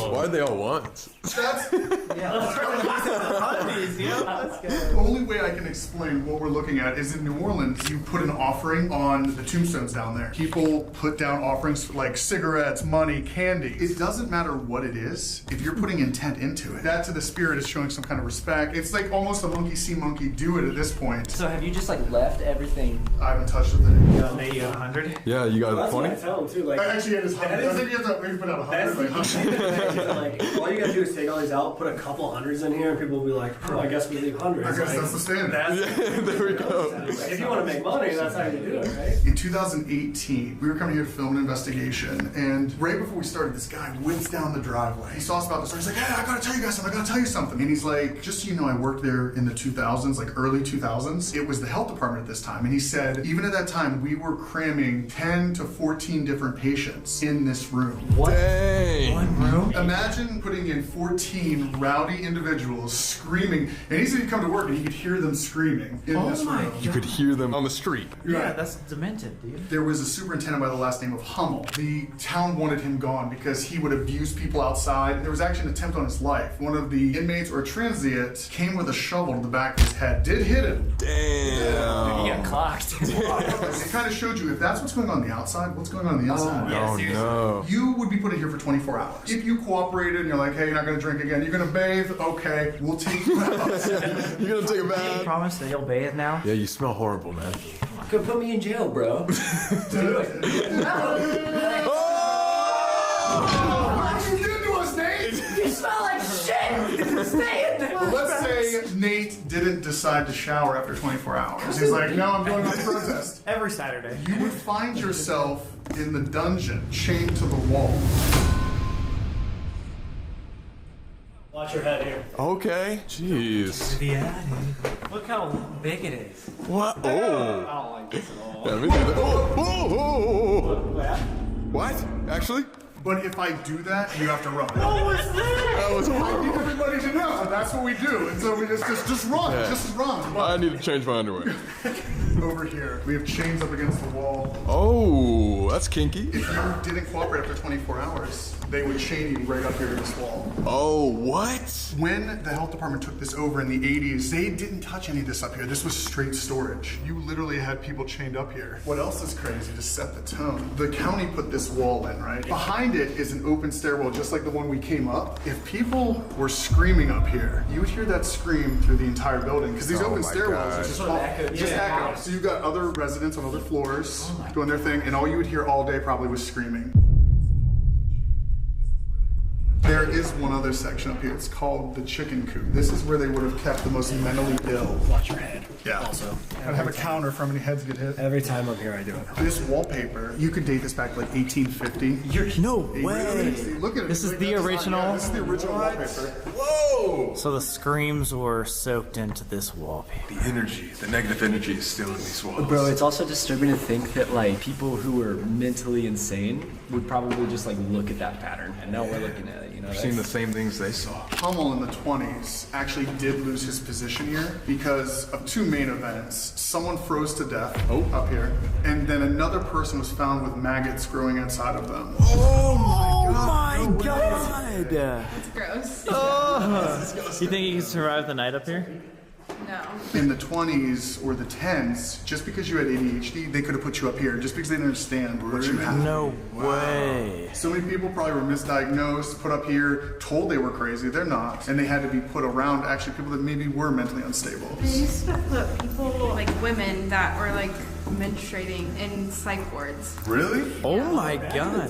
Why'd they all want? That's Let's the only way I can explain what we're looking at is in New Orleans, you put an offering on the tombstones down there. People put down offerings like cigarettes, money, candy. It doesn't matter what it is, if you're putting intent into it. That to the spirit is showing some kind of respect. It's like almost a monkey see monkey do it at this point. So have you just like left everything? I haven't touched a thing. You got 100? Yeah, you got That's a what I 20? tell them too. Like, Actually, it is 100. I think you have to maybe put out 100. like, all you gotta do is take all these out, put a couple hundreds in here, and people will be like, oh, I guess we leave hundreds. I guess that's the standard. There we go. If you want to make money, that's how you do it, right? In 2018, we were coming here to film an investigation, and right before we started, this guy whips down the driveway. He saw us about to start. He's like, hey, I gotta tell you guys something. And he's like, just so you know, I worked there in the 2000s, like early 2000s. It was the health department at this time. And he said, even at that time, we were cramming 10 to 14 different patients in this room. What? Dang. One room? Imagine putting in 14 rowdy individuals screaming, and he said he'd come to work and he could hear them screaming in this room. You could hear them on the street. Yeah, that's demented, dude. There was a superintendent by the last name of Hummel. The town wanted him gone because he would abuse people outside. There was actually an attempt on his life. One of the inmates or transient came with a shovel to the back of his head, did hit him. Damn. You got clocked. It kind of showed you if that's what's going on the outside, what's going on the inside. Oh no. You would be put in here for 24 hours. If you cooperated and you're like, hey, you're not gonna drink again, you're gonna bathe, okay, we'll take you out. You're gonna take a bath? Promise that you'll bathe now? Yeah, you smell horrible, man. Could put me in jail, bro. What you did to us, Nate? You smell like shit! Stay in there! Well, let's say Nate didn't decide to shower after 24 hours. He's like, no, I'm going on protest. Every Saturday. You would find yourself in the dungeon, chained to the wall. Watch your head here. Okay. Jeez. Look how big it is. What? Oh. I don't like this at all. Yeah, me neither. Oh. What? Actually? But if I do that, you have to run. What was that? That was I need horrible. everybody to know. That's what we do. And so we just run. Yeah. Just run. I need to change my underwear. Over here, we have chains up against the wall. Oh, that's kinky. If you didn't cooperate after 24 hours, they would chain you right up here to this wall. Oh, what? When the health department took this over in the 80s, they didn't touch any of this up here. This was straight storage. You literally had people chained up here. What else is crazy to set the tone? The county put this wall in, right? Behind it is an open stairwell, just like the one we came up. If people were screaming up here, you would hear that scream through the entire building, because these open stairwells are just echo. So you've got other residents on other floors doing their thing, and all you would hear all day probably was screaming. There is one other section up here. It's called the chicken coop. This is where they would have kept the most mentally ill. Watch your head. Yeah. Also. I'd have a counter for how many heads get hit. Every time I'm here, I do it. This wallpaper, you could date this back to like 1850. No way. Look at it. This is the original. Yeah, this is the original wallpaper. Whoa! So the screams were soaked into this wallpaper. The energy, the negative energy is still in these walls. Bro, it's also disturbing to think that like people who are mentally insane would probably just like look at that pattern and now we're looking at it, you know? I've seen the same things they saw. Hummel in the 20s actually did lose his position here because of two main events. Someone froze to death up here, and then another person was found with maggots growing inside of them. Oh my god! It's gross. Oh. You think you can survive the night up here? No. In the 20s or the 10s, just because you had ADHD, they could have put you up here just because they didn't understand what you had. No way. So many people probably were misdiagnosed, put up here, told they were crazy. They're not. And they had to be put around actually people that maybe were mentally unstable. They used to put people, like women that were like menstruating in psych wards. Really? Oh my god.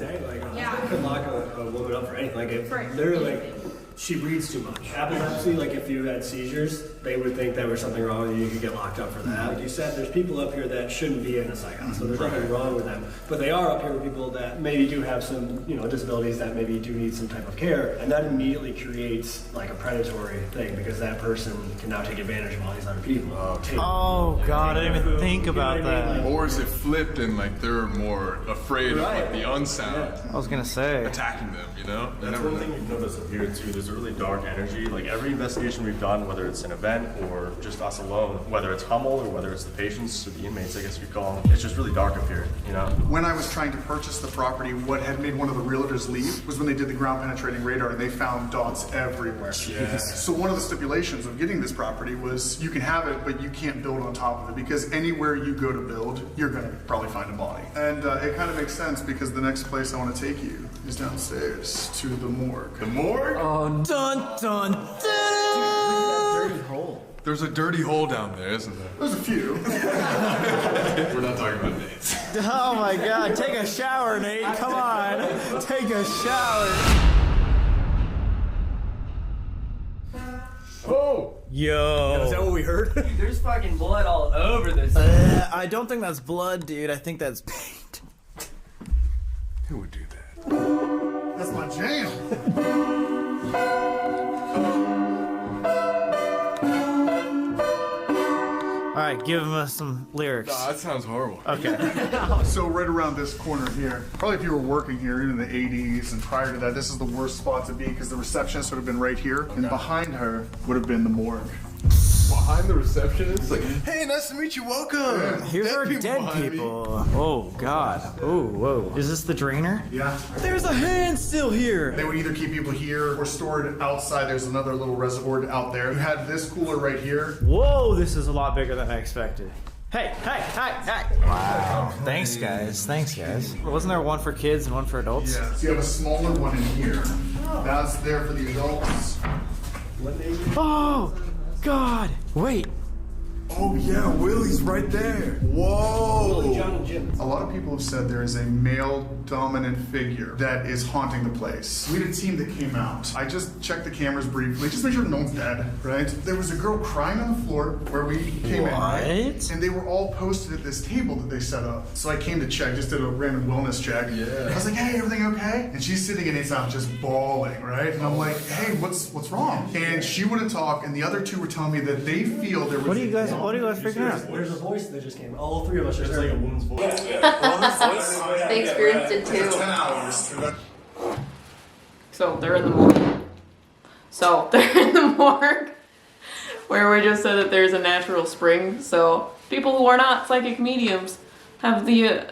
Yeah. They could lock a woman up for anything. Like if For they're anything. like, she reads too much. Epilepsy, like if you had seizures, they would think there was something wrong with you. You could get locked up for that. Like you said, there's people up here that shouldn't be in a psych hospital. There's nothing wrong with them. But they are up here with people that maybe do have some, disabilities that maybe do need some type of care. And that immediately creates like a predatory thing because that person can now take advantage of all these other people. Oh god, I didn't even think about that. Or is it flipped and like they're more afraid of like the unsound I was gonna say. attacking them, you know? You That's never one know. thing we've noticed up here too. There's a really dark energy. Like every investigation we've done, whether it's an event or just us alone, whether it's Hummel or whether it's the patients or the inmates, I guess you'd call them, it's just really dark up here, you know? When I was trying to purchase the property, what had made one of the realtors leave was when they did the ground penetrating radar and they found dots everywhere. So one of the stipulations of getting this property was you can have it, but you can't build on top of it because anywhere you go to build, you're gonna probably find a body. And it kind of makes sense because the next place I want to take you is downstairs to the morgue. The morgue? Oh, dun dun dun! Dirty hole. There's a dirty hole down there, isn't there? There's a few. We're not talking about names. Oh my god, take a shower, Nate. Come on. Take a shower. Oh! Yo. Is that what we heard? There's fucking blood all over this. I don't think that's blood, dude. I think that's paint. Who would do that? That's my jam. Alright, give him some lyrics. Nah, that sounds horrible. Okay. So right around this corner here, probably if you were working here in the 80s and prior to that, this is the worst spot to be because the receptionist would have been right here, and behind her would have been the morgue. Behind the receptionist? Like, hey, nice to meet you, welcome! Here's our dead behind me. people. Oh god. Oh, whoa. Is this the drainer? Yeah. There's a hand still here. They would either keep people here or stored outside. There's another little reservoir out there. You had this cooler right here. Whoa, this is a lot bigger than I expected. Hey, hey, hey, hey! Wow. Thanks, guys. Thanks, guys. Wasn't there one for kids and one for adults? Yeah. So you have a smaller one in here. That's there for the adults. Oh, God. Wait. Oh yeah, Willie's right there. Whoa! A lot of people have said there is a male dominant figure that is haunting the place. We had a team that came out. I just checked the cameras briefly, just make sure no one's dead, right? There was a girl crying on the floor where we came in, right? And they were all posted at this table that they set up. So I came to check, just did a random wellness check. Yeah. I was like, hey, everything okay? And she's sitting in it out just bawling, right? And I'm like, hey, what's wrong? And she wouldn't talk, and the other two were telling me that they feel there was What are you guys figuring out? There's a voice that just came. All three of us just heard like a woman's voice. They experienced it too. 10 hours. So they're in the morgue. Where we just said that there's a natural spring. So people who are not psychic mediums have the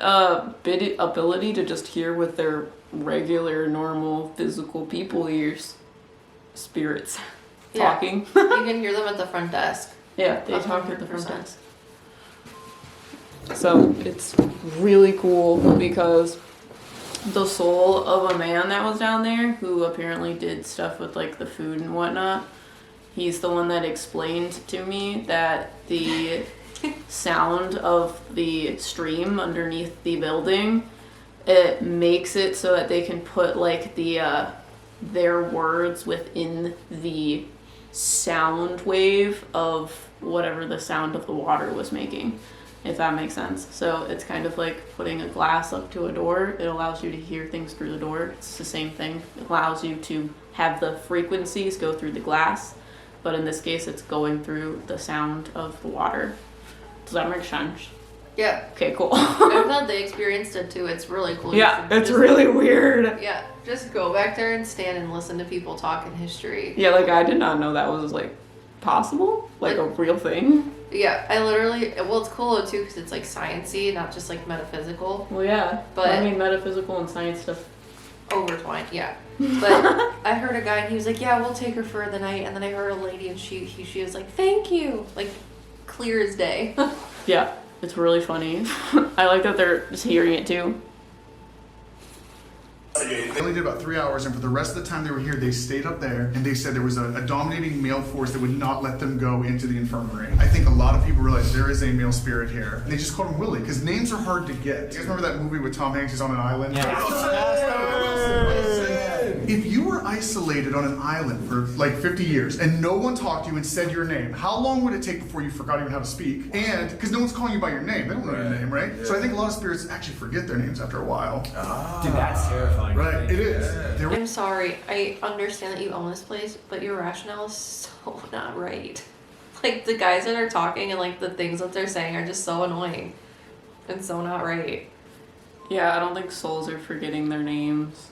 ability to just hear with their regular, normal, physical people ears. Spirits talking. You can hear them at the front desk. Yeah, they talk at the front desk. So it's really cool because the soul of a man that was down there who apparently did stuff with like the food and whatnot, he's the one that explained to me that the sound of the stream underneath the building, it makes it so that they can put like the their words within the sound wave of whatever the sound of the water was making, if that makes sense. So it's kind of like putting a glass up to a door. It allows you to hear things through the door. It's the same thing. It allows you to have the frequencies go through the glass, but in this case it's going through the sound of the water. Does that make sense? Yeah. Okay, cool. I'm glad they experienced it too. It's really cool. Yeah, it's really weird. Yeah, just go back there and stand and listen to people talk in history. Yeah, like I did not know that was like possible, like a real thing. Yeah, I literally, well, it's cool too because it's like sciencey, not just like metaphysical. Well, yeah, but I mean metaphysical and science stuff overtwined. Yeah, but I heard a guy and he was like, "Yeah, we'll take her for the night," and then I heard a lady and she was like, "Thank you," like clear as day. Yeah, it's really funny. I like that they're just hearing it too. They only did about 3 hours, and for the rest of the time they were here, they stayed up there, and they said there was a dominating male force that would not let them go into the infirmary. I think a lot of people realize there is a male spirit here. And they just called him Willie, because names are hard to get. You guys remember that movie with Tom Hanks? He's on an island? If you were isolated on an island for like 50 years and no one talked to you and said your name, how long would it take before you forgot even how to speak? And because no one's calling you by your name, they don't know your name, right? Yeah. So I think a lot of spirits actually forget their names after a while. Dude, that's terrifying. Right, it is. I'm sorry, I understand that you own this place, but your rationale is so not right. Like the guys that are talking and like the things that they're saying are just so annoying and so not right. Yeah, I don't think souls are forgetting their names.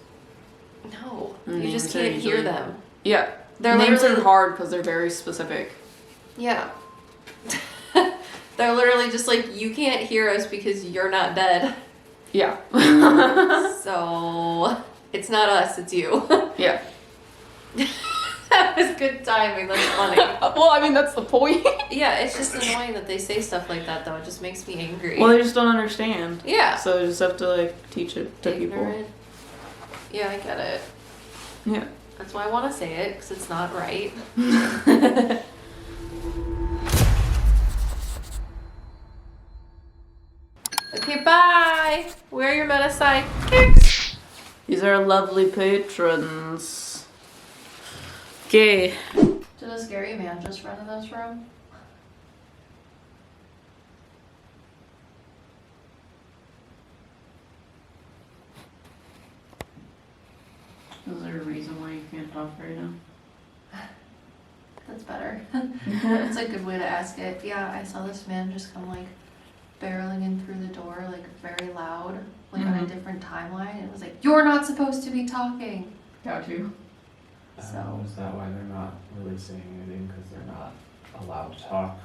No, Their you just names are can't hear usually- them. Yeah, Their names are hard because they're very specific. Yeah. They're literally just like, you can't hear us because you're not dead. Yeah. So it's not us, it's you. Yeah. That was good timing. That's funny. Well, I mean, that's the point. Yeah, it's just annoying that they say stuff like that, though. It just makes me angry. Well, they just don't understand. Yeah. So you just have to like teach it to Ignorant. Yeah, I get it. Yeah. That's why I want to say it, because it's not right. Okay, bye. Wear your PsycKicks. These are lovely patrons. Okay. Did a scary man just run in this room? Is there a reason why you can't talk right now? That's better. That's a good way to ask it. Yeah, I saw this man just come like barreling in through the door, like very loud, like on a different timeline. It was like, you're not supposed to be talking. Got you. So is that why they're not really saying anything? Because they're not allowed to talk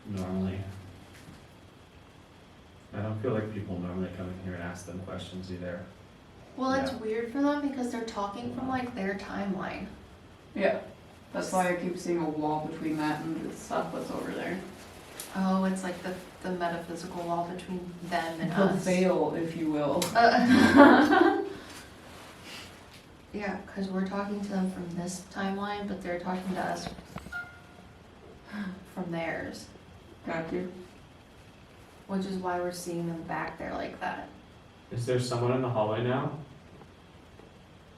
normally? I don't feel like people normally come in here and ask them questions either. well, it's weird for them because they're talking from like their timeline. Yeah. That's why I keep seeing a wall between that and the stuff that's over there. Oh, it's like the metaphysical wall between them and The us. veil, if you will. Yeah, because we're talking to them from this timeline, but they're talking to us from theirs. Got you. Which is why we're seeing them back there like that. Is there someone in the hallway now?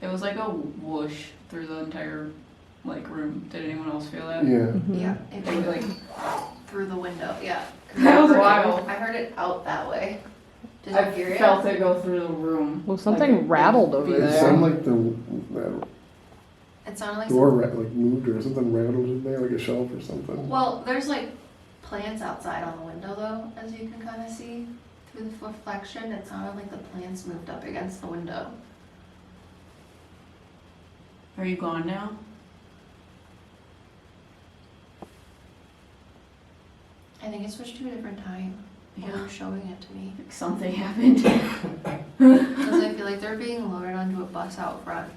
It was like a whoosh through the entire like room. Did anyone else feel that? Yeah. Yeah, it It was went like through the window. Yeah. That was wild. I heard it out that way. Did I you hear it? felt it go through the room. Well, something rattled over It there. sounded like the It sounded like door like moved or something rattled in there, like a shelf or something. Well, there's like plants outside on the window though, as you can kind of see through the reflection. It sounded like the plants moved up against the window. Are you gone now? I think it switched to a different time. Yeah. They were showing it to me. Like something happened. Because I feel like they're being loaded onto a bus out front.